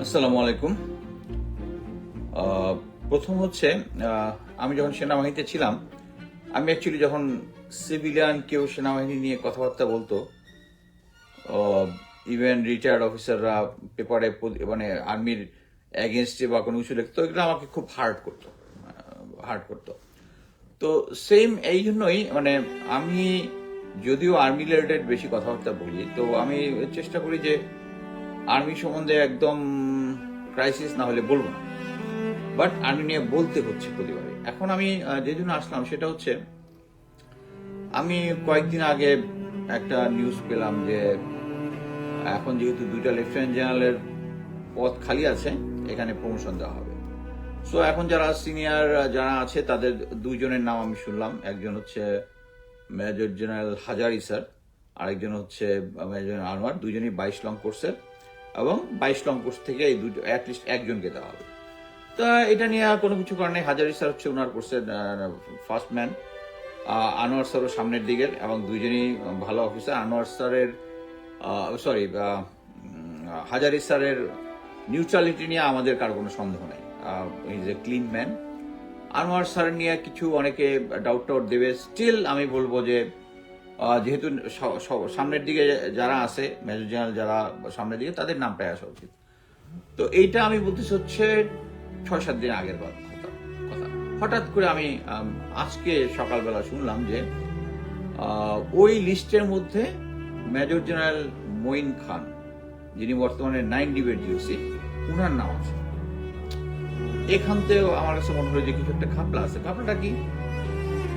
আসসালামু আলাইকুম। প্রথম হচ্ছে আমি যখন সেনাবাহিনীতে ছিলাম, আমি অ্যাকচুয়ালি যখন সিভিলিয়ান কেউ সেনাবাহিনী নিয়ে কথাবার্তা বলতো, ইভেন রিটায়ার্ড অফিসাররা পেপারে মানে আর্মির এগেনস্টে বা কোনো কিছু লিখতো, এগুলো আমাকে খুব হার্ট করতো। তো সেম এই জন্যই মানে আমি যদিও আর্মি রিলেটেড বেশি কথাবার্তা বলি, তো আমি চেষ্টা করি যে আর্মি সম্বন্ধে একদম ক্রাইসিস না হলে বলবো না, বাট আর্মি নিয়ে বলতে হচ্ছে প্রতিবারে। এখন আমি যে জন্য আসলাম সেটা হচ্ছে, আমি কয়েকদিন আগে একটা নিউজ পেলাম যে এখন যেহেতু দুইটা লেফটেন্যান্ট জেনারেলের পদ খালি আছে, এখানে প্রমোশন দেওয়া হবে। সো এখন যারা সিনিয়র যারা আছে তাদের দুইজনের নাম আমি শুনলাম। একজন হচ্ছে মেজর জেনারেল হাজারি স্যার, আরেকজন হচ্ছে মেজর জেনারেল আনোয়ার। দুইজনই 22 লং কোর্সের, এবং 22 লং কোর্স থেকে এই দুটো অ্যাটলিস্ট একজনকে দেওয়া হবে। তা এটা নিয়ে আর কোনো কিছু কারণে হাজারি স্যার হচ্ছে ওনার কোর্সের ফার্স্ট ম্যান, আনোয়ার স্যারও সামনের দিকের, এবং দুইজনই ভালো অফিসার। আনোয়ার স্যারের হাজারি স্যারের নিউট্রালিটি নিয়ে আমাদের কার কোনো সন্দেহ নেই, is a clean man. Anwar sir নিয়ে কিছু অনেকে ডাউট দেবে, স্টিল আমি বলবো যে যেহেতু সামনের দিকে যারা আছে, মেজর জেনারেল যারা সামনের দিকে, তাদের নামটাই আসা উচিত। তো এইটা আমি বলতেছি হচ্ছে 6-7 দিন আগের কথা। হঠাৎ করে আমি আজকে সকালবেলা শুনলাম যে ওই লিস্টের মধ্যে মেজর জেনারেল মঈন খান, যিনি বর্তমানে 9 ডিভির জিওসি, উনার নাম আছে। এখান থেকেও আমার কাছে মনে হলো যে কিছু একটা ঘাপলা আছে। ঘাপলাটা কি?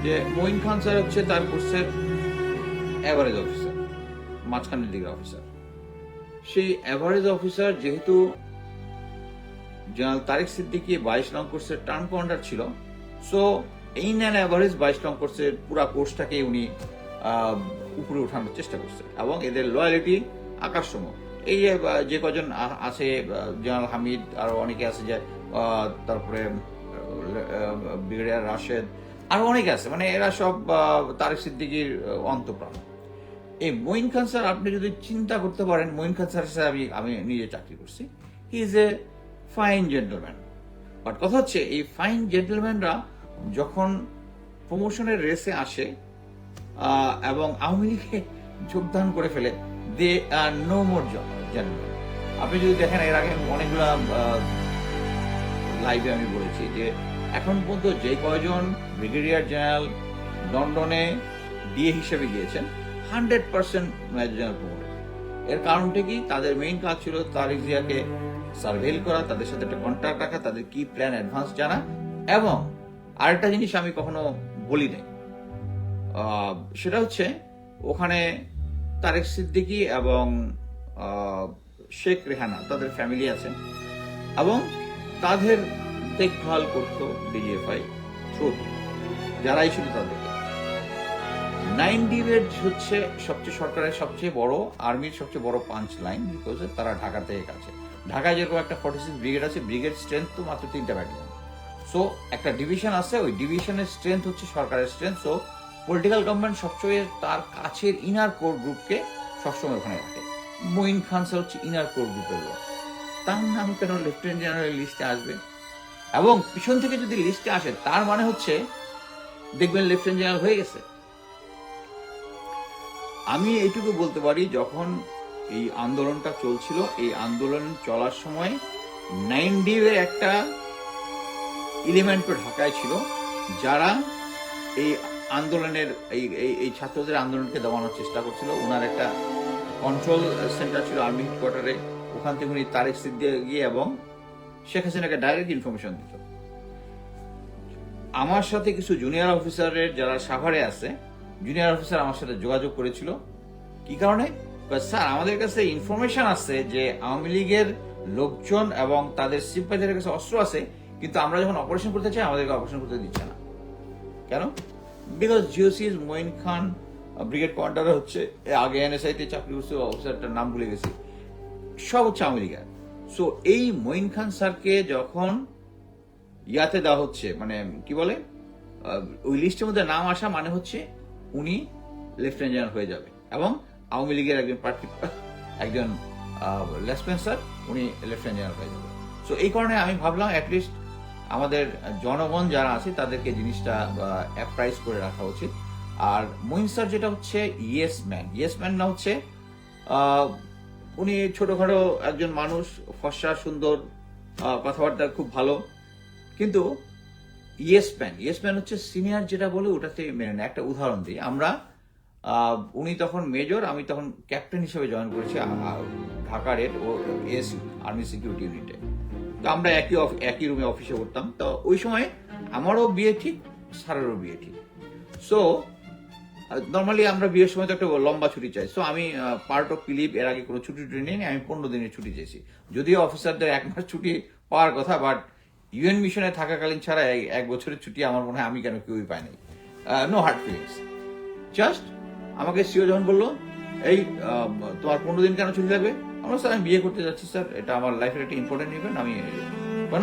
যে মঈন খান স্যার হচ্ছে তার কোর্সের অ্যাভারেজ অফিসার, মাঝখানের দিকের অফিসার। সেই অ্যাভারেজ অফিসার যেহেতু জেনারেল তারেক সিদ্দিকী 22 লং কোর্সের টার্ম কমান্ডার ছিল, সো এই নেন অ্যাভারেজ 22 লং কোর্সের পুরা কোর্সটাকে উনি উপরে উঠানোর চেষ্টা করছে, এবং এদের লয়ালিটি আকাশসম। এই যে কজন আছে, জেনারেল হামিদ, আরো অনেকে আছে, যে তারপরে ব্রিগেডিয়ার রাশেদ, আরো অনেকে আছে, মানে এরা সব তারেক সিদ্দিকীর অন্তঃপ্রাণ। এই মঈন খান স্যার, আপনি যদি চিন্তা করতে পারেন, মঈন খান স্যার হিসেবে আমি নিজে চাকরি করছি, he is a fine gentleman. But কথা হচ্ছে, এই ফাইন জেন্টলম্যানরা যখন প্রমোশনের রেসে আসে এবং আওয়ামী লীগে যোগদান করে ফেলে, দে আর নো মোর জেন্টলম্যান। আপনি যদি দেখেন, এর আগে অনেকগুলা লাইভে আমি বলেছি যে এখন পর্যন্ত যে কয়জন ব্রিগেডিয়ার জেনারেল লন্ডনে ডিএ হিসেবে গিয়েছেন, 100% মেজর জেনারেল প্রমোটেড। এর কারণটা কি? তাদের মেইন কাজ ছিল তারেক জিয়াকে সার্ভেল করা, তাদের সাথে একটা কন্ট্যাক্ট রাখা, তাদের কি প্ল্যান অ্যাডভান্স জানা। এবং আরেকটা জিনিস আমি কখনো বলি নাই, সেটা হচ্ছে ওখানে তারেক সিদ্দিকী এবং শেখ রেহানা, তাদের ফ্যামিলি আছেন, এবং তাদের দেখভাল করতো ডিজিএফআই থ্রু, যারাই ছিল তাদেরকে। 9 ডিভির হচ্ছে সবচেয়ে সরকারের সবচেয়ে বড়, আর্মির সবচেয়ে বড় পাঞ্চ লাইন, বিকজ তারা ঢাকা থেকে কাছে। ঢাকায় যেরকম একটা 46 ব্রিগেড আছে, ব্রিগেড স্ট্রেংথ তো মাত্র 3টা ব্যাটালিয়ন। সো একটা ডিভিশন আছে, ওই ডিভিশনের স্ট্রেংথ হচ্ছে সরকারের স্ট্রেংথ। সো পলিটিক্যাল গভর্নমেন্ট সবসময় তার কাছের ইনার কোর গ্রুপকে সবসময় ওখানে রাখে। মঈন খান স্যার হচ্ছে ইনার কোর গ্রুপের লোক, তার নাম কেন লেফটেন্যান্ট জেনারেল লিস্টে আসবে? এবং পিছন থেকে যদি লিস্টে আসে, তার মানে হচ্ছে দেখবেন লেফটেন্যান্ট জেনারেল হয়ে গেছে। আমি এইটুকু বলতে পারি, যখন এই আন্দোলনটা চলছিল, এই আন্দোলন চলার সময় 9 ডিভির একটা এলিমেন্টও ঢাকায় ছিল, যারা এই আন্দোলনের এই ছাত্রদের আন্দোলনকে দমানোর চেষ্টা করছিল। ওনার একটা কন্ট্রোল সেন্টার ছিল আর্মি হেডকোয়ার্টারে, ওখান থেকে উনি তারেক সিদ্দিকী গিয়ে এবং শেখ হাসিনাকে ডাইরেক্ট ইনফরমেশন দিত। আমার সাথে কিছু জুনিয়র অফিসারের যারা সাভারে আছে, জুনিয়র অফিসার আমার সাথে যোগাযোগ করেছিল। কি কারণে? স্যার, আমাদের কাছে ইনফরমেশন আছে যে আওয়ামী লীগের লোকজন এবং তাদের সিম্পাথিদের কাছে অস্ত্র আছে, কিন্তু আমরা যখন অপারেশন করতে চাই, আমাদেরকে অপারেশন করতে দিচ্ছে না। কেন? Because GOC Moin Khan brigade commander হচ্ছে, আগে এনএসআই তে চাকরি করছে, অফিসারটার নাম ভুলে গেছি, সব হচ্ছে আওয়ামী লীগের। সো এই মঈন খান স্যারকে যখন ইয়াতে দেওয়া হচ্ছে, মানে কি বলে, ওই লিস্টের মধ্যে নাম আসা মানে হচ্ছে উনি লেফটেন্যান্ট জেনারেল হয়ে যাবে, এবং আওয়ামী লীগের একজন লেসপেন্সার উনি লেফটেন্যান্ট জেনারেল হয়ে যাবে। সো এই কারণে আমি ভাবলাম অ্যাটলিস্ট আমাদের জনগণ যারা আছে তাদেরকে জিনিসটা অ্যাপ্রাইজ করে রাখা উচিত। আর মঈন স্যার যেটা হচ্ছে ইয়েস ম্যান না হচ্ছে উনি ছোটখাটো একজন মানুষ, ফর্সা সুন্দর, কথাবার্তা খুব ভালো, কিন্তু ইয়েস ম্যান হচ্ছে সিনিয়র যেটা বলে ওটাতে মেনে নেয়। একটা উদাহরণ দিই, উনি তখন মেজর, আমি তখন ক্যাপ্টেন হিসেবে জয়েন করেছি ঢাকা রেড ও এএসইউ আর্মি সিকিউরিটি ইউনিটে। তো আমরা একই রুমে অফিসে করতাম। তো ওই সময় আমারও বিয়ে ঠিক, স্যারেরও বিয়ে ঠিক। সো নর্মালি আমরা বিয়ের সময় তো একটা লম্বা ছুটি চাই। সো আমি পার্ট অফ লিভ এর আগে কোনো ছুটি নিয়ে আমি 15 দিনের ছুটি চেয়েছি। যদিও অফিসারদের 1 মাস ছুটি পাওয়ার কথা, বাট ইউএন মিশনে থাকাকালীন ছাড়া 1 বছরের ছুটি আমার মনে হয় আমি কেন কেউই পাই নাই। নো হার্ড ফিলিংস, জাস্ট আমাকে সিও যখন বললো এই তোমার 15 দিন কেন ছুটি লাগবে, আমরা স্যার আমি বিয়ে করতে যাচ্ছি স্যার, এটা আমার লাইফের একটা ইম্পর্টেন্ট ইভেন্ট, আমি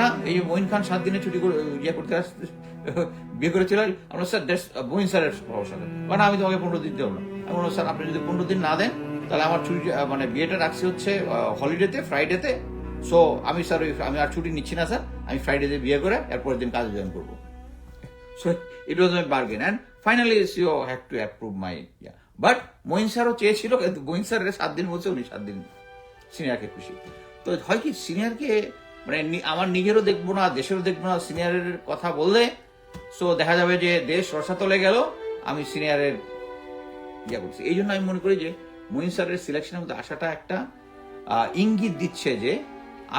না এই যে মঈন খান 7 দিনের ছুটি ইয়ে করতে আসতে বিয়ে করেছিল, আমরা স্যার মঈন স্যারের সাথে না আমি তোমাকে 15 দিন দেবো না। আমি বললাম স্যার আপনি যদি 15 দিন না দেন তাহলে আমার ছুটি মানে বিয়েটা রাখছি হচ্ছে হলিডেতে, ফ্রাইডেতে। সো আমি স্যার আমি আর ছুটি নিচ্ছি না স্যার, আমি ফ্রাইডেতে বিয়ে করে এরপরের দিন কাজে জয়েন করবো। So it was my bargain and finally CO had to approve my yeah. But Moin স্যারও চেয়েছিল, কিন্তু মঈন স্যারের 7 দিন বলছে, উনি 7 দিন সিনিয়রকে খুশি। তো হয় কি সিনিয়রকে মানে আমার নিজেরও দেখবো না, দেশেরও দেখবো না, সিনিয়রের কথা বললে সো দেখা যাবে যে দেশ রসাতলে গেল, আমি সিনিয়রের ইয়া করছি। এই জন্য আমি মনে করি যে মঈন স্যারের সিলেকশনের মধ্যে আসাটা একটা ইঙ্গিত দিচ্ছে যে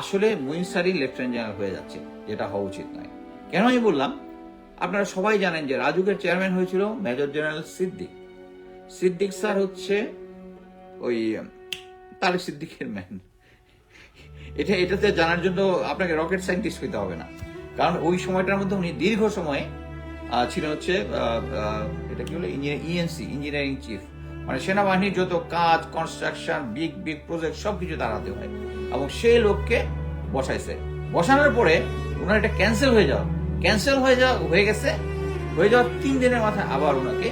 আসলে মঈন স্যারই লেফটেন্যান্ট জেনারেল হয়ে যাচ্ছে, যেটা হওয়া উচিত নয়। কেন আমি বললাম, আপনারা সবাই জানেন যে রাজুকের চেয়ারম্যান হয়েছিল মেজর জেনারেল সিদ্দিক স্যার হচ্ছে ওই তারেক সিদ্দিকের ম্যান। এটাতে জানার জন্য আপনাকে রকেট সায়েন্টিস্ট হইতে হবে না, কারণ ওই সময়টার মধ্যে উনি দীর্ঘ সময় ছিলেন হচ্ছে এটা কি বলে ইএনসি, ইঞ্জিনিয়ারিং চিফ, মানে সেনাবাহিনীর যত কাজ, কনস্ট্রাকশন, বিগ প্রজেক্ট সবকিছু তার হাতে হয়, এবং সেই লোককে বসাইছে। বসানোর পরে ওনার এটা ক্যান্সেল হয়ে গেছে, হয়ে যাওয়ার 3 দিনের মাথায় আবার ওনাকে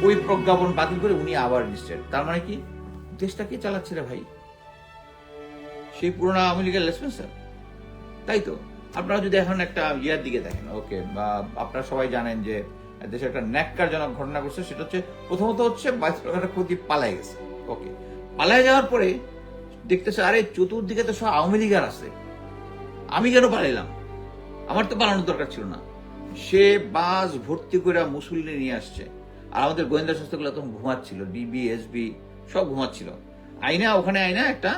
ওই প্রজ্ঞাপন বাতিল করে উনি আবার রিজিস্ট্রেড। তার মানে কি দেশটা কে চালাচ্ছে রে ভাই? সেই পুরোনো আওয়ামী লীগের লেসপেন্সার। তাই তো আপনারা যদি এখন একটা ইয়ার দিকে দেখেন, ওকে, আপনারা সবাই জানেন যে দেশে একটা ন্যাক্কারজনক ঘটনা ঘটছে, সেটা হচ্ছে প্রথমত হচ্ছে 22 টাকার ক্ষতি পালাই গেছে। ওকে, পালাই যাওয়ার পরে দেখতেছে আরে চতুর্দিকে তো সব আওয়ামী লীগার আছে, আমি কেন পালাইলাম? আমার তো পালানোর দরকার ছিল না। সে বাস ভর্তি করে মুসল্লি নিয়ে আসছে, আর আমাদের গোয়েন্দা সংস্থাগুলো তখন ঘুমাচ্ছিল, ডিবি এসবি সব ঘুমাচ্ছিল। ওখানে একটা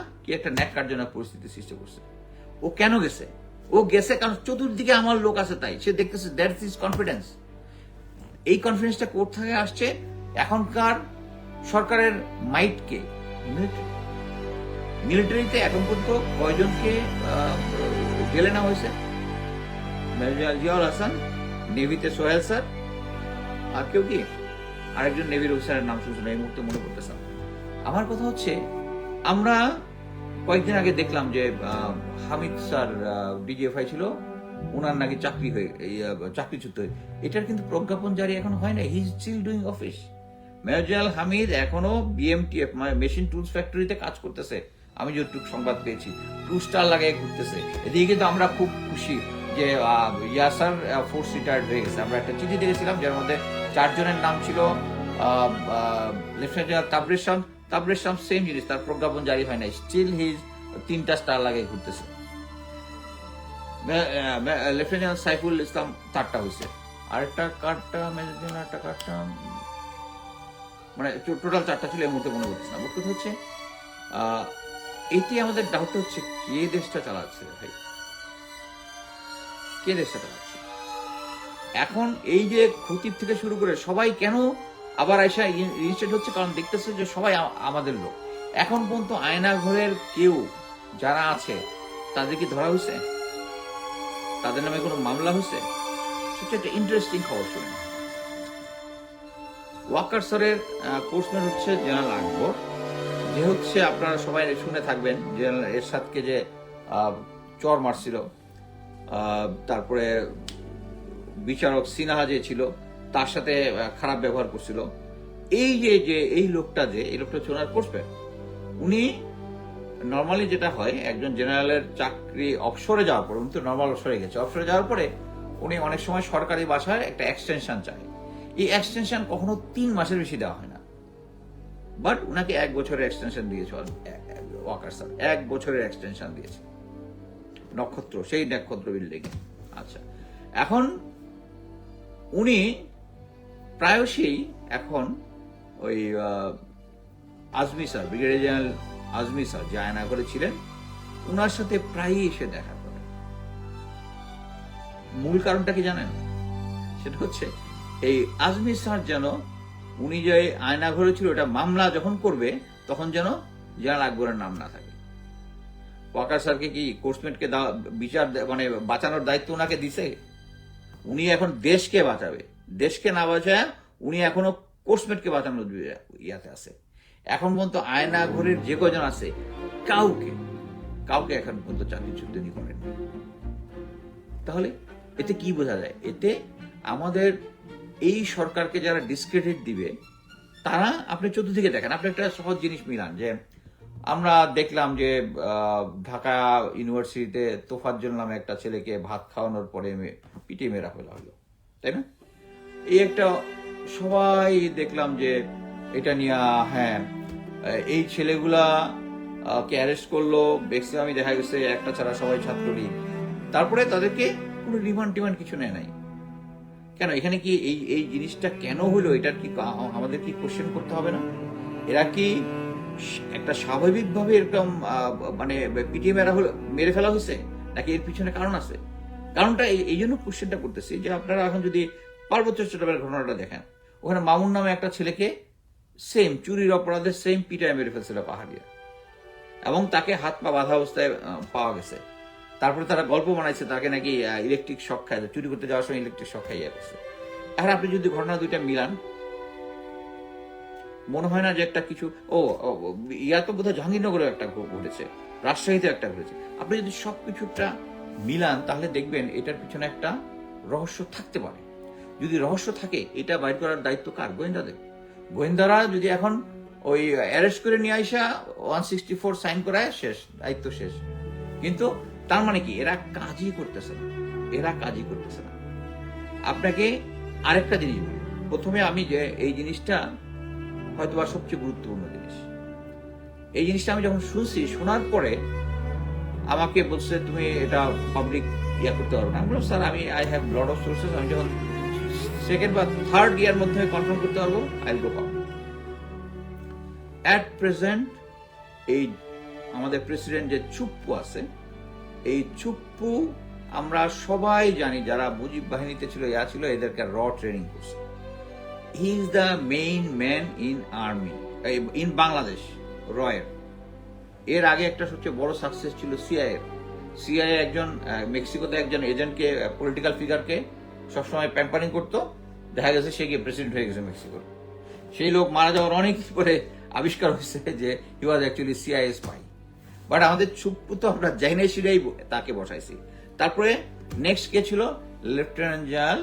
ন্যাক্কারজনক পরিস্থিতি সৃষ্টি করছে। ও কেন গেছে? ও গেছে কারণ চতুর্দিকে আমার লোক আছে, তাই সে দেখতেছে দ্যাটস ইজ কনফিডেন্স। এই কনফিডেন্সটা কোথা থেকে আসছে? এখনকার সরকারের মাইটকে মিলিটারিতে এখন পর্যন্ত কয়জনকে জেলে নেওয়া হয়েছে? মেজর জিয়াউল হাসান, নেভিতে সোহেল স্যার, আর কেউ কি আরেকজন নেভির অফিসারের নাম শুনছেন এই মুহূর্তে মনে করতেছে। আমার কথা হচ্ছে আমরা কয়েকদিন আগে দেখলাম যে হামিদ স্যার ডিজিএফআই ছিল, ওনার নাকি চাকরিচ্যুত হয়ে, এটার কিন্তু প্রজ্ঞাপন জারি এখন হয় না। He is still doing office. Major general Hamid এখনো বিএমটিএফ মানে মেশিন টুলস ফ্যাক্টরিতে কাজ করতেছে, আমি যতটুকু সংবাদ পেয়েছি 2 স্টার লাগাই ঘুরতেছে। এদিকে কিন্তু আমরা খুব খুশি যে ইয়াসার ফোর্স রিটায়ার্ড হয়ে গেছে। আমরা একটা চিঠি দেখেছিলাম যার মধ্যে 4 জনের নাম ছিল। Lieutenant general Tabrez Shams same জিনিস, তার প্রজ্ঞাপন জারি হয় নাই, স্টিল হিজ 3টা স্টার লাগাই ঘুরতেছে। লেফটেন্যান্ট জেনারেল সাইফুল ইসলাম 4টা হয়েছে, আরেকটা কার্ডটা মেজর জেনারেল একটা কার্ডটা মানে টোটাল 4টা ছিল, এই মুহূর্তে মনে করতেছে না। কথা হচ্ছে এটি আমাদের ডাউট হচ্ছে কে দেশটা চালাচ্ছে ভাই, কে দেশটা চালাচ্ছে? এখন এই যে খতিব থেকে শুরু করে সবাই কেন আবার আয়সা রিজিস্ট্রেট হচ্ছে? কারণ দেখতেছে যে সবাই আমাদের লোক। এখন পর্যন্ত আয়না ঘরের কেউ যারা আছে তাদের কি ধরা হয়েছে? তাদের নামে কোনো মামলা হয়েছে? সেটা একটা ইন্টারেস্টিং খবর শুনেন। ওয়াকার স্যারের কোর্সম্যান হচ্ছে জেনারেল আকবর, যে হচ্ছে আপনারা সবাই শুনে থাকবেন জেনারেল এরশাদকে যে চর মারছিল, তারপরে বিচারক সিনহা যে ছিল তার সাথে খারাপ ব্যবহার করছিল। এই লোকটা হচ্ছে ওনার কোর্সম্যান। উনি নর্মালি যেটা হয়, একজন জেনারেলের চাকরি অবসরে যাওয়ার পর, উনি তো নর্মাল অবসরে গেছে, অবসরে যাওয়ার পরে উনি অনেক সময় সরকারি বাসায় একটা এক্সটেনশন চায়। এই এক্সটেনশন কখনো 3 মাসের বেশি দেওয়া হয় না, বাট উনাকে 1 বছরের এক্সটেনশন দিয়েছে ওয়াকার স্যার, 1 বছরের এক্সটেনশন দিয়েছে নক্ষত্র, সেই নক্ষত্র বিল্ডিং। আচ্ছা, এখন উনি প্রায়শই এখন ওই Azmi sir, brigadier general Azmi sir যে আয়নাগরে ছিলেন, উনার সাথে প্রায়ই এসে দেখা করে। মূল কারণটা কি জানেন? সেটা হচ্ছে এই আজমি স্যার যেন উনি যে আয়নাঘরে ছিল, ওটা মামলা যখন করবে তখন যেন জেনারেল আকবরের নাম না থাকে। ওয়াকার স্যারকে কি কোর্সমেটকে বিচার মানে বাঁচানোর দায়িত্ব ওনাকে দিছে? উনি এখন দেশকে বাঁচাবে, দেশকে না বাঁচায় উনি এখনো কোর্সমেটকে বাঁচানোর ইয়াতে আছে। এখন পর্যন্ত আয়নাঘরের যে কজন আছে কাউকে কাউকে এখন পর্যন্ত চাকরিচ্যুত করেন। তাহলে এতে কি বোঝা যায়? এতে আমাদের এই সরকারকে যারা ডিসক্রেডিট দিবে তারা, আপনি চতুর্দিকে দেখেন, আপনি একটা সহজ জিনিস মিলান, যে আমরা দেখলাম যে ঢাকা ইউনিভার্সিটিতে তোফাজ্জল নামে একটা ছেলেকে ভাত খাওয়ানোর পরে পিটিয়ে মেরা ফেলা হলো, তাই না? এই একটা সবাই দেখলাম যে এটা নিয়ে, হ্যাঁ এই ছেলেগুলা কে অ্যারেস্ট করলো, ম্যাক্সিমামই দেখা গেছে একটা ছাড়া সবাই ছাত্রলীগ, তারপরে তাদেরকে কোনো রিমান্ড টিমান্ড কিছু নেয় নাই। কেন? এখানে কি এই জিনিসটা কেন হলো, এটার কি আমাদের কি কোশ্চেন করতে হবে না? এরা কি একটা স্বাভাবিকভাবে এরকম মানে পিটিয়ে মেরে ফেলা হয়েছে, নাকি এর পিছনে কারণ আছে? কারণটা এই জন্য কোশ্চেনটা করতেছি যে আপনারা এখন যদি পার্বত্য চট্টগ্রামের ঘটনাটা দেখেন, ওখানে মামুন নামে একটা ছেলেকে সেম চুরির অপরাধে সেম পিটায় মেরে ফেলছিল পাহাড়িয়া, এবং তাকে হাত পা বাঁধা অবস্থায় পাওয়া গেছে। তারপরে তারা গল্প বানাইছে তাকে নাকি ইলেকট্রিক শক খায়, চুরি করতে যাওয়ার সময় ইলেকট্রিক শক খাইয়া গেছে। এখন আপনি যদি ঘটনা দুইটা মিলান, মনে হয় না যে একটা কিছু ইয়া তো বোধহয় জাহাঙ্গীরনগরেও একটা ঘটেছে, রাজশাহীতে একটা ঘটেছে। আপনি যদি সবকিছুটা মিলান তাহলে দেখবেন এটার পিছনে একটা রহস্য থাকতে পারে। যদি রহস্য থাকে, এটা বাইর করার দায়িত্ব কার? গোয়েন্দাদের। গোয়েন্দারা যদি এখন ওই অ্যারেস্ট করে নিয়ে আইসা 164 সাইন করায়, শেষ, দায়িত্ব শেষ। কিন্তু তার মানে কি? এরা কাজই করতেছে না, এরা কাজই করতেছে না। আপনাকে আরেকটা জিনিস বলি, প্রথমে আমি যে এই জিনিসটা হয়তো বা সবচেয়ে গুরুত্বপূর্ণ জিনিস, এই জিনিসটা আমি যখন শুনছি, শোনার পরে আমাকে বলছে তুমি এটা পাবলিক ইয়া করতে পারবো না। আমি বললাম স্যার আমি I have lot of sources, আমি যখন সেকেন্ড বা থার্ড ইয়ার মধ্যে কনফার্ম করতে পারবো, I will go public. At present এই আমাদের প্রেসিডেন্ট যে চুপ্পু আছে, এই চুপ্পু আমরা সবাই জানি, যারা মুজিব বাহিনীতে ছিল, এদেরকে র ট্রেনিং করছে। He is the main man in army in Bangladesh, রয়ের। এর আগে একটা সবচেয়ে বড় সাকসেস ছিল সিআইএ একজন মেক্সিকোতে একজন এজেন্টকে, পলিটিক্যাল ফিগারকে সবসময় প্যাম্পারিং করতো, দেখা গেছে সে গিয়ে প্রেসিডেন্ট হয়ে গেছে মেক্সিকোর। সেই লোক মারা যাওয়ার অনেক পরে আবিষ্কার হয়েছে যে he was actually CIA spy. But আমাদের চুপ্পু তো আমরা জাইনাই সিরাই তাকে বসাইছি। তারপরে নেক্সট কে ছিল? লেফটেন্যান্ট জেনারেল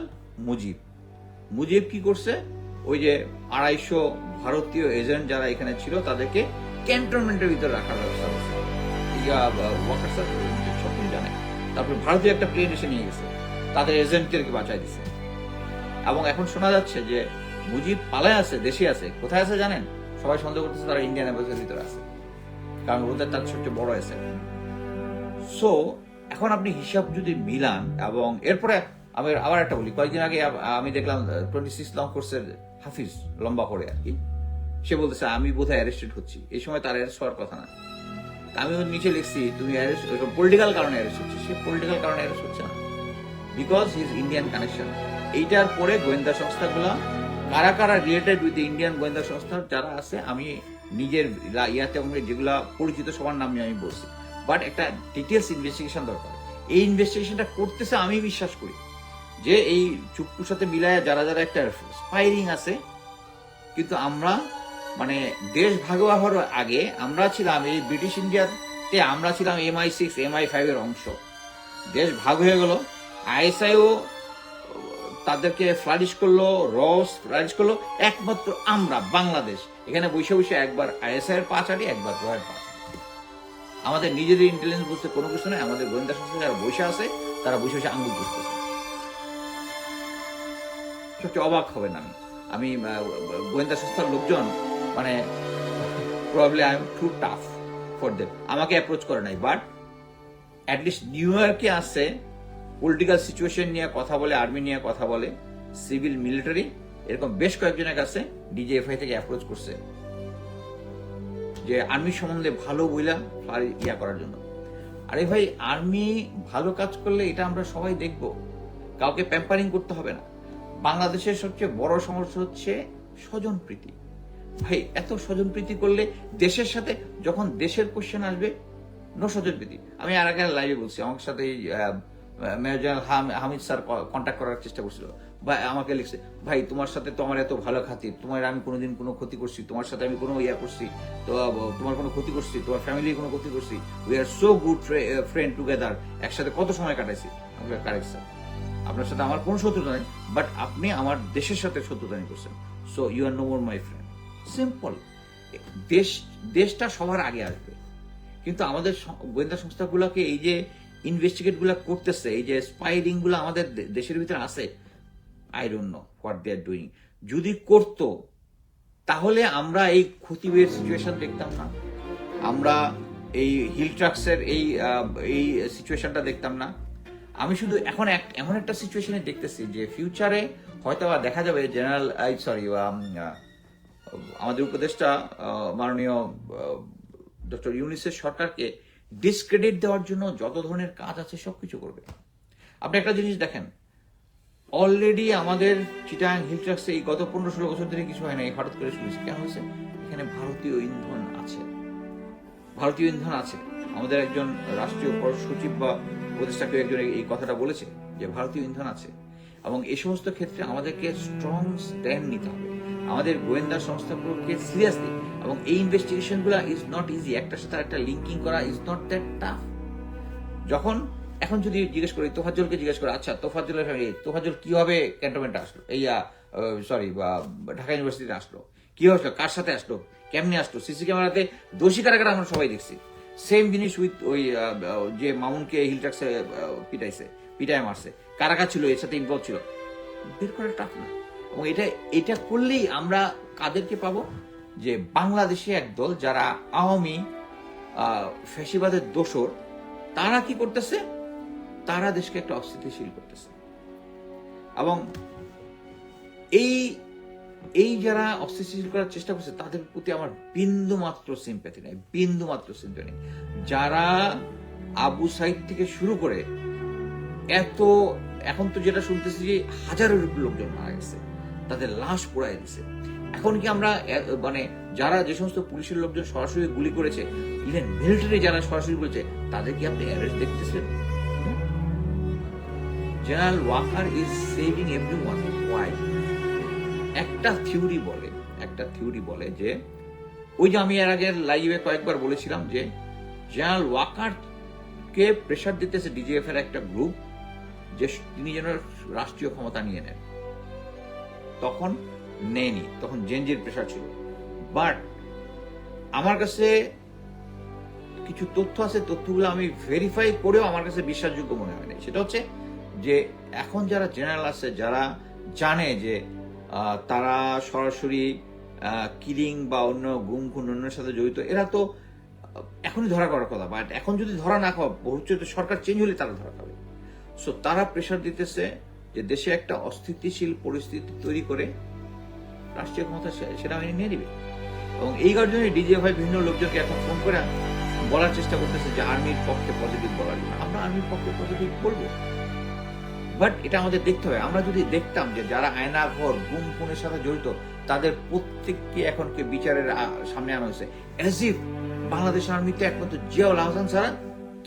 মুজিব কি করছে? ওই যে 250 ভারতীয় এজেন্ট যারা এখানে ছিল তাদেরকে ক্যান্টনমেন্টের ভিতরে রাখার ব্যবস্থা করছে। ওয়াকার স্যার সবকিছু জানে। তারপরে ভারতীয় একটা প্লেন এসে নিয়ে গেছে, তাদের এজেন্টদেরকে বাঁচাই দিছে। এবং এখন শোনা যাচ্ছে যে মুজিব পালায় আছে, দেশে আছে। কোথায় আছে জানেন? সবাই সন্দেহ করতেছে তারা ইন্ডিয়ান এম্বাসির ভিতরে আছে, কারণ ওদের তার সবচেয়ে বড় আছে। সো এখন আপনি হিসাব যদি মিলান, এবং এরপরে আমি আবার একটা বলি, কয়েকদিন আগে আমি দেখলাম 26 লং কোর্সের হাফিজ, লম্বা করে আর কি, সে বলতেছে আমি বোধহয় অ্যারেস্টেড হচ্ছি। এই সময় তার অ্যারেস্ট হওয়ার কথা না। আমি ওর নিচে লিখছি তুমি অ্যারেস্ট পলিটিক্যাল কারণে অ্যারেস্ট হচ্ছে। সে পলিটিক্যাল কারণে অ্যারেস্ট হচ্ছে না, বিকজ হিজ ইন্ডিয়ান কানেকশন। এইটার পরে গোয়েন্দা সংস্থাগুলো কারা কারা রিলেটেড উইথ ইন্ডিয়ান গোয়েন্দা সংস্থা যারা আছে, আমি নিজের ইয়াতে যেগুলা পরিচিত সবার নাম আমি বলছি, বাট একটা ডিটেলস ইনভেস্টিগেশন দরকার। এই ইনভেস্টিগেশনটা করতেছে আমি বিশ্বাস করি যে এই চুপ্পুর সাথে মিলায় যারা যারা একটা স্পাইরিং আছে। কিন্তু আমরা মানে দেশ ভাগ হওয়ার আগে আমরা ছিলাম এই ব্রিটিশ ইন্ডিয়াতে, আমরা ছিলাম MI6 MI5 এর অংশ। দেশ ভাগ হয়ে গেল, ISIও তাদেরকে ফ্লারিশ করলো, ফ্লারিশ করলো, একমাত্র আমরা বাংলাদেশ এখানে বসে বসে একবার ISI এর পা চাটি, একবার রয়ের পা চাটি। আমাদের নিজেদের ইন্টেলিজেন্স বুঝতে কোনো কিছু নয়, আমাদের গোয়েন্দা সংস্থা যারা বসে আছে তারা বসে বসে আঙুল বুঝতেছে। সবচেয়ে অবাক হবেন আমি গোয়েন্দা সংস্থার লোকজন মানে probably I am too tough for them, আমাকে অ্যাপ্রোচ করে নাই, বাট অ্যাটলিস্ট নিউ ইয়র্কে আসছে, পলিটিক্যাল সিচুয়েশন নিয়ে কথা বলে, আর্মি নিয়ে কথা বলে, সিভিল মিলিটারি, এরকম বেশ কয়েকজনের কাছে ডিজিএফআই থেকে অ্যাপ্রোচ করছে যে আর্মি সম্বন্ধে ভালো বইলা ইয়া করার জন্য। আরে ভাই, আর্মি ভালো কাজ করলে এটা আমরা সবাই দেখব, কাউকে প্যাম্পারিং করতে হবে না। বাংলাদেশের সবচেয়ে বড় সমস্যা হচ্ছে স্বজনপ্রীতি। ভাই, এত স্বজনপ্রীতি করলে দেশের সাথে যখন দেশের কোশ্চেন আসবে, নো স্বজনপ্রীতি। আমি আর আগে লাইভে বলছি, আমার সাথে major general Hamid sir contact করার চেষ্টা করছিল, বা আমাকে লিখছে, ভাই তোমার সাথে তো আমার এত ভালো খাতির, তোমার আমি কোনোদিন কোনো ক্ষতি করছি, তোমার সাথে আমি কোনো ইয়া করছি তো, তোমার কোনো ক্ষতি করছি, তোমার ফ্যামিলির কোনো ক্ষতি করছি, we are so good friend together, একসাথে কত সময় কাটাইছি। আমাকে কারেক্ট স্যার, আপনার সাথে আমার কোনো শত্রুতা নেই, বাট আপনি আমার দেশের সাথে শত্রুতানি করছেন, so you are no more my friend. Simple. দেশটা সবার আগে আসবে, কিন্তু আমাদের গোয়েন্দা সংস্থাগুলোকে এই যে ইনভেস্টিগেট গুলা করতেছে, এই যে স্পাইরিং গুলো আমাদের দেশের ভিতরে আছে, I don't know what they are doing. যদি করতো তাহলে আমরা এই খতিবের সিচুয়েশন দেখতাম না, আমরা এই হিল ট্রাক্সের এই সিচুয়েশনটা দেখতাম না। আমি শুধু এখন এমন একটা সিচুয়েশনে দেখতেছি যে ফিউচারে হয়তো দেখা যাবে জেনারেল আমাদের উপদেষ্টা মাননীয় ডক্টর ইউনূসের সরকারকে ডিসক্রেডিট দেওয়ার জন্য যত ধরনের কাজ আছে সবকিছু করবে। আপনি একটা জিনিস দেখেন, অলরেডি আমাদের চিটাগাং হিল ট্রাক্সে এই গত 15-16 বছর ধরে কিছু হয় না, হঠাৎ করে শুনেছি। কেন হয়েছে? এখানে ভারতীয় ইন্ধন আছে, ভারতীয় ইন্ধন আছে। আমাদের একজন রাষ্ট্রীয় সচিব বা উপদেষ্টা কেউ একজন এই কথাটা বলেছে যে ভারতীয় ইন্ধন আছে, এবং এই সমস্ত ক্ষেত্রে আমাদেরকে স্ট্রং স্ট্যান্ড নিতে হবে, আমাদের গোয়েন্দা সংস্থাগুলোকে সিরিয়াসলি। এবং এই ইনভেস্টিগেশন গুলা ইজ নট ইজি, একটার সাথে একটা লিঙ্কিং করা ইজ নট দ্যাট টাফ। যখন এখন যদি জিজ্ঞেস করি, তোফাজ্জলকে জিজ্ঞেস করে, আচ্ছা তোফাজ্জলের ফ্যামিলি, তোফাজ্জল কিভাবে ক্যান্টনমেন্টে আসলো, ঢাকা ইউনিভার্সিটিতে আসলো, কিভাবে আসলো, কার সাথে আসলো, কেমনে আসলো, সিসি ক্যামেরাতে দোষী কারা আমরা সবাই দেখছি। সেম জিনিস উইথ ওই যে মামুনকে হিল ট্রাক্সে পিটায় মারছে, কারা ছিল এর সাথে ইনভলভ ছিল, বের করা টাফ না। এবং এটা করলেই আমরা কাদেরকে পাবো, যে বাংলাদেশে একদল যারা আওয়ামী ফ্যাসিবাদের দোসর, তারা কি করতেছে, তারা দেশকে একটা অস্থিতিশীল করতেছে। এবং এই যারা অস্থিতিশীল করার চেষ্টা করছে তাদের প্রতি আমার বিন্দু মাত্র সিম্প্যাথি নেই, বিন্দু মাত্র সিম্প্যাথি নেই। যারা আবু সাইদ থেকে শুরু করে এখন তো যেটা শুনতেছি যে হাজারের উপর লোকজন মারা গেছে, তাদের লাশ পোড়ায় দিছে। এখন কি আমরা মানে যারা যে সমস্ত পুলিশের লোকজন সরাসরি গুলি করেছে, ইভেন মিলিটারি যারা সরাসরি করেছে, তাদের কি আপনি অ্যারেস্ট দেখতেছেন? General Waker is saving everyone. Why? একটা থিওরি বলে যে, ওই যে আমি এর আগে লাইভে কয়েকবার বলেছিলাম যে জেনারেল ওয়াকার কে প্রেসার দিতেছে ডিজিএফ এর একটা গ্রুপ, যে তিনি যেন রাষ্ট্রীয় ক্ষমতা নিয়ে নেন। তখন নেয়নি, তখন জেনজির প্রেসার ছিল। বাট আমার কাছে কিছু তথ্য আছে, তথ্যগুলো আমি ভেরিফাই করেও আমার কাছে বিশ্বাসযোগ্য মনে হয় না। সেটা হচ্ছে যে এখন যারা জেনারেল আছে, যারা জানে যে তারা সরাসরি কিলিং বা অন্য গুম খুন অন্যের সাথে জড়িত, এরা তো এখনই ধরা করার কথা। বাট এখন যদি ধরা না খাওয়া, ভবিষ্যতে সরকার চেঞ্জ হলে তারা ধরা খাবে। সো তারা প্রেসার দিতেছে যে দেশে একটা অস্থিতিশীল পরিস্থিতি তৈরি করে রাষ্ট্রীয় ক্ষমতা সেনাবাহিনী নিয়ে নিবে। এবং এই কারণে ডিজিএফআই বিভিন্ন লোকজনকে এখন ফোন করে বলার চেষ্টা করতেছে যে আর্মির পক্ষে পজিটিভ বলার জন্য। আমরা আর্মির পক্ষে পজিটিভ বলবো, বাট এটা আমাদের দেখতে হবে। আমরা যদি দেখতাম যে যারা আয়নাঘর গুম খুনের সাথে জড়িত, তাদের প্রত্যেককে এখন বিচারের সামনে আনা হয়েছে, অ্যাজ ইফ বাংলাদেশ আর্মিতে একমাত্র জিয়াউল আহসান ছাড়া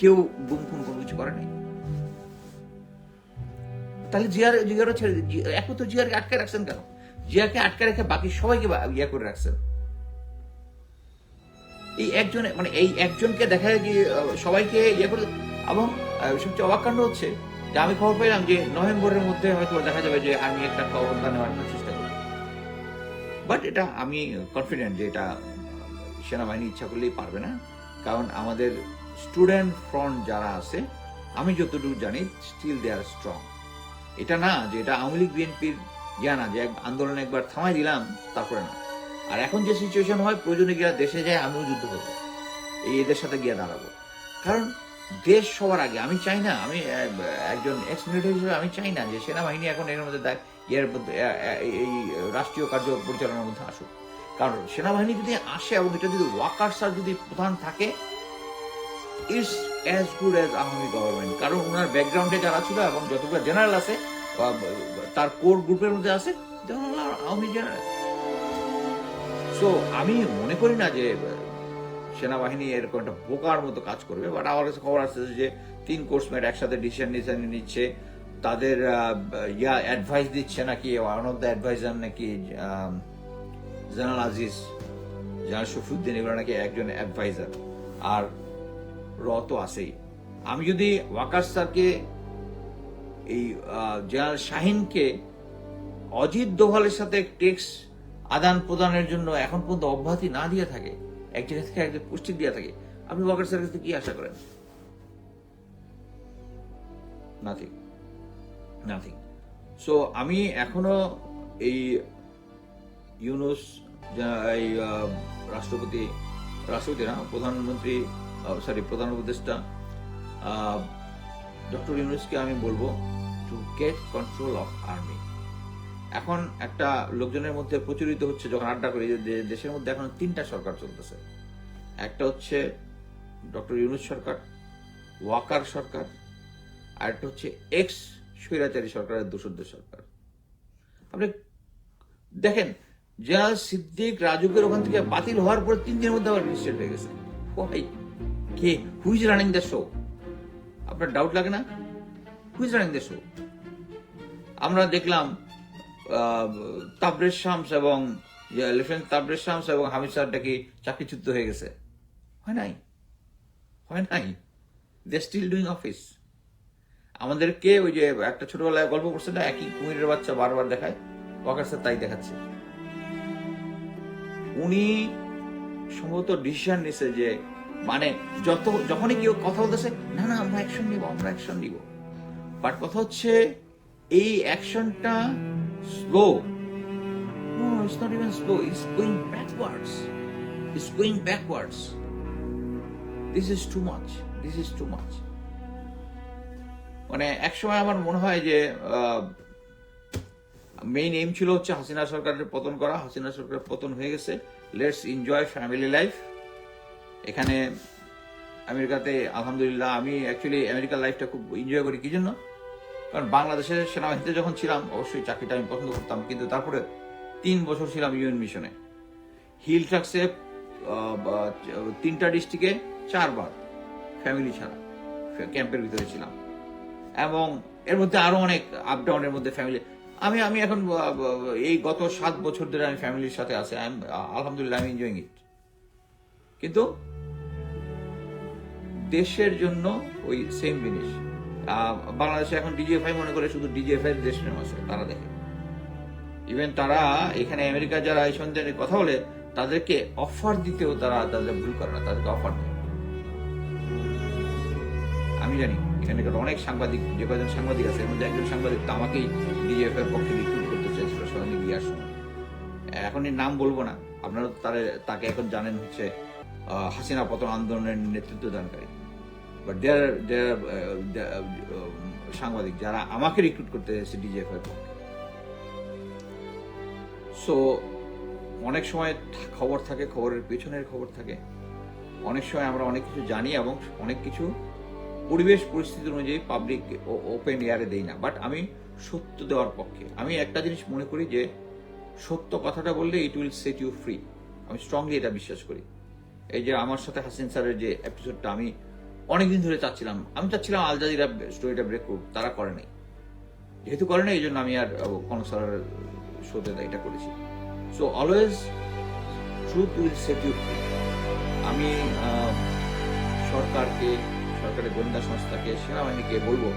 কেউ গুম খুন কোনো কিছু করে নাই। তাহলে জিয়ারও ছেড়ে একমাত্র জিয়ারকে আটকে রাখছেন কেন? জিয়াকে আটকে রেখে বাকি সবাইকে ইয়া করে রাখছেন। এই একজনকে দেখা যায় যে সবাইকে ইয়ে করে। এবং সবচেয়ে অবাক কাণ্ড হচ্ছে যে আমি খবর পেলাম যে নভেম্বরের মধ্যে হয়তো দেখা যাবে যে আমি একটা ব্যবস্থা নেওয়ার চেষ্টা করব। বাট এটা আমি কনফিডেন্ট যে এটা সেনাবাহিনী ইচ্ছা করলেই পারবে না, কারণ আমাদের স্টুডেন্ট ফ্রন্ট যারা আছে, আমি যতটুকু জানি স্টিল দে আর স্ট্রং। এটা না যে এটা আওয়ামী লীগ বিএনপির না যে আন্দোলন একবার থামাই দিলাম তারপরে না। আর এখন যে সিচুয়েশন হয়, প্রয়োজনে গিয়ে দেশে যায়, আমিও যুদ্ধ করবো, এদের সাথে গিয়ে দাঁড়াবো। কারণ দেশ সবার আগে। আমি চাই না, আমি একজন এক্স মিলিটারি হিসেবে আমি চাই না যে সেনাবাহিনী এখন এর মধ্যে এই রাষ্ট্রীয় কার্য পরিচালনার মধ্যে আসুক। কারণ সেনাবাহিনী যদি আসে এবং এটা যদি ওয়াকার্স আর যদি প্রধান থাকে, it's as good as Awami government. কারণ ওনার ব্যাকগ্রাউন্ডে যারা ছিল এবং যতগুলো জেনারেল আছে তার কোর গ্রুপের মধ্যে আছে আওয়ামী জেনারেল। সো আমি মনে করি না যে সেনাবাহিনী এরকম একটা বোকার মতো কাজ করবে। বাট আমার কাছে খবর আছে যে 3 কোর্সমেট একসাথে ডিসিশন নিচ্ছে, তাদের অ্যাডভাইস দিচ্ছে নাকি, ওয়ান অফ দ্য অ্যাডভাইজার নাকি জেনারেল আজিজ, জেনারেল শফিউদ্দিন, এগুলো নাকি একজন অ্যাডভাইজার, আর তো আছেই। আমি যদি ওয়াকার স্যারকে, এই জেনারেল শাহিনকে অজিত দোভালের সাথে টেক্সট আদান প্রদানের জন্য এখন পর্যন্ত অব্যাহতি না দিয়ে থাকে, এক জায়গা থেকে একজন পুষ্টি দিয়ে থাকে, আপনি ওয়াকার স্যারের কাছে কি আশা করেন? নাথিং। সো আমি এখনো এই ইউনূস, এই রাষ্ট্রপতি না, প্রধান উপদেষ্টা ডক্টর ইউনূসকে আমি বলবো to get control of army. এখন একটা লোকজনের মধ্যে প্রচলিত হচ্ছে, যখন আড্ডা করি, যে দেশের মধ্যে এখন 3টা সরকার চলতেছে। একটা হচ্ছে ডক্টর ইউনূস সরকার, ওয়াকার সরকার, আর একটা হচ্ছে এক্স স্বৈরাচারী সরকারের দোসরদের সরকার। আপনি দেখেন, জেনারেল সিদ্দিক রাজুকের ওখান থেকে বাতিল হওয়ার পর 3 দিনের মধ্যে আবার রেজিস্ট্রেট হয়ে গেছে। কে, who is running the show? আপনার ডাউট লাগে না? Who is running the show? আমরা দেখলাম তাবরেজ শামস এবং লেফটেন্যান্ট তাবরেজ শামস এবং হামিদ স্যারটা কি চাকরিচ্যুত হয়ে গেছে? হয় নাই। দে স্টিল ডুইং অফিস। আমাদেরকে ওই যে একটা ছোটবেলায় গল্প করছে না, একই কুমিরের বাচ্চা বারবার দেখায়, ওয়াকার স্যার তাই দেখাচ্ছে। উনি সম্ভবত ডিসিশন নিছে যে, মানে যখনই কেউ কথা বলতেছে, না আমরা অ্যাকশন নিব, বাট কথা হচ্ছে এই অ্যাকশনটা slow. No, it's not even slow, it's going backwards. This is too much. মানে একসময় আমার মনে হয় যে মেইন এইম ছিল হচ্ছে হাসিনা সরকারের পতন করা। হাসিনা সরকারের পতন হয়ে গেছে, লেটস এনজয় ফ্যামিলি লাইফ। এখানে আমেরিকাতে আলহামদুলিল্লাহ, আমি অ্যাকচুয়ালি আমেরিকার লাইফটা খুব এনজয় করি। কি জন্য? কারণ বাংলাদেশের সেনাবাহিনীতে যখন ছিলাম, অবশ্যই চাকরিটা আমি পছন্দ করতাম, কিন্তু তারপরে 3 বছর ছিলাম ইউএন মিশনে। হিল ট্রাক্সে 3টা ডিস্ট্রিক্টে 4 বার ফ্যামিলি ছাড়া ক্যাম্পের ভিতরে ছিলাম, এবং এর মধ্যে আরো অনেক আপ ডাউনের মধ্যে ফ্যামিলি। আমি এখন এই গত 7 বছর ধরে আমি ফ্যামিলির সাথে আছি, আলহামদুলিল্লাহ আমি এনজয়িং ইট। কিন্তু দেশের জন্য ওই সেম জিনিস। বাংলাদেশে এখন ডিজিএফআই মনে করে শুধু ডিজিএফআই দেশের আছে, তারা দেখে। ইভেন তারা এখানে আমেরিকা যারা এই সন্ধানে কথা বলে, তাদেরকে অফার দিতেও তাদের ভুল করে না, তাদেরকে অফার দেয়। আমি জানি এখানে অনেক সাংবাদিক, যে কয়েকজন সাংবাদিক আছে, এর মধ্যে একজন সাংবাদিক তো আমাকেই ডিজিএফআই এর পক্ষে রিক্রুট করতে চেয়েছিল সঙ্গে গিয়ার সময়। এখন এর নাম বলবো না, আপনারা তাকে এখন জানেন হচ্ছে হাসিনা পতন আন্দোলনের নেতৃত্ব দানকারী। বাট দেয়ার সাংবাদিক যারা আমাকে রিক্রুট করতে এসেছে ডিজিএফআই এর পক্ষে। সো অনেক সময় খবর থাকে, খবরের পেছনের খবর থাকে। অনেক সময় আমরা অনেক কিছু জানি এবং অনেক কিছু পরিবেশ পরিস্থিতি অনুযায়ী পাবলিক ওপেন এয়ারে দেই না। বাট আমি সত্য দেওয়ার পক্ষে। আমি একটা জিনিস মনে করি যে সত্য কথাটা বললে it will set you free. আমি স্ট্রংলি এটা বিশ্বাস করি। এই যে আমার সাথে হাসিন স্যারের যে এপিসোডটা আমি অনেকদিন ধরে চাচ্ছিলাম আল জাজিরা স্টোরিটা ব্রেক করুক, তারা করে নাই। যেহেতু করে নাই, এই জন্য আমি আর কোনো স্যারের শোতে এটা করেছি। So always truth will set you free. আমি সরকারের গোয়েন্দা সংস্থাকে, সেনাবাহিনীকে বলবো,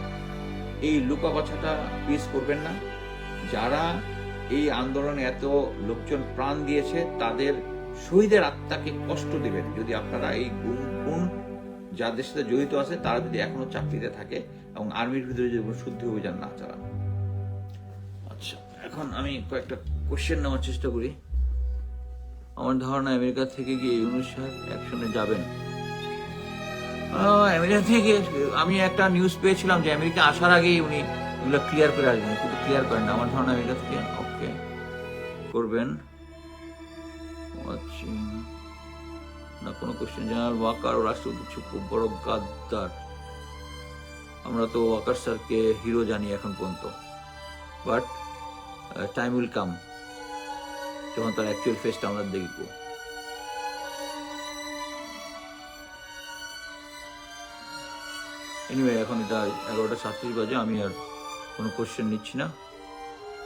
এই লুকা বাছাটা প্লিজ করবেন না। যারা এই আন্দোলনে এত লোকজন প্রাণ দিয়েছে, তাদের শহীদের আত্মাকে কষ্ট দেবেন যদি আপনারা এই গুণ যাদের সাথে জড়িত আছে তারা যদি এখনো চাকরিতে থাকে এবং আর্মির ভিতরে যদি কোনো শুদ্ধি অভিযান না চালান। আচ্ছা, এখন আমি কয়েকটা কোশ্চেন নেওয়ার চেষ্টা করি। আমার ধারণা আমেরিকা থেকে গিয়ে ইউনূস সাহেব অ্যাকশনে যাবেন। আমেরিকা থেকে আমি একটা নিউজ পেয়েছিলাম যে আমেরিকা আসার আগেই উনি এগুলো ক্লিয়ার করে আসবেন, কিন্তু ক্লিয়ার করেন না। আমার ধারণা আমেরিকা থেকে ওকে করবেন। না কোনো কোশ্চেন। জেনারেল ওয়াকার ও রাষ্ট্রপতি খুব বড় গাদ্দার। আমরা তো ওয়াকার স্যারকে হিরো জানি এখন পর্যন্ত, বাট টাইম উইল কাম যখন তার অ্যাকচুয়াল ফেসটা আমরা দেখব। এনিওয়ে, এখন এটা 11:37 বাজে। আমি আর কোনো কোশ্চেন নিচ্ছি না।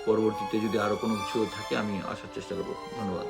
পরবর্তীতে যদি আরো কোনো কিছু থাকে আমি আসার চেষ্টা করবো। ধন্যবাদ।